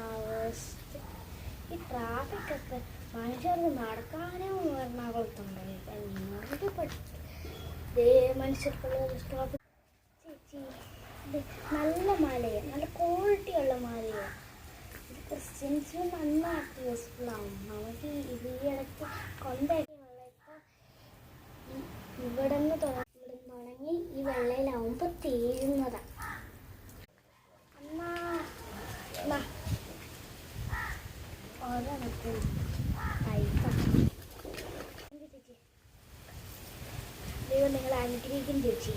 അവസ്ഥ ഈ ട്രാഫിക്കൊക്കെ മനുഷ്യർക്ക് നടക്കാനും എറണാകുളത്തുണ്ടല്ലോ മനുഷ്യർക്കുള്ള ട്രാഫിക്. ചേച്ചി ഇത് നല്ല മലയാണ്, നല്ല ക്വാളിറ്റിയുള്ള മലയാണ്. ഇത് ക്രിസ്ത്യൻസിന് നന്നായിട്ട് യൂസ്ഫുൾ ആവും. നമുക്ക് ഈ ഇടയ്ക്ക് കൊണ്ടൊക്കെ വെള്ളമൊക്കെ ഇവിടെ നിന്ന് തുടങ്ങി ഈ വെള്ളയിലാവുമ്പോൾ തീരുന്നതാണ്. ദൈവം നിങ്ങളെ അനുഗ്രഹിക്കും ചേച്ചി.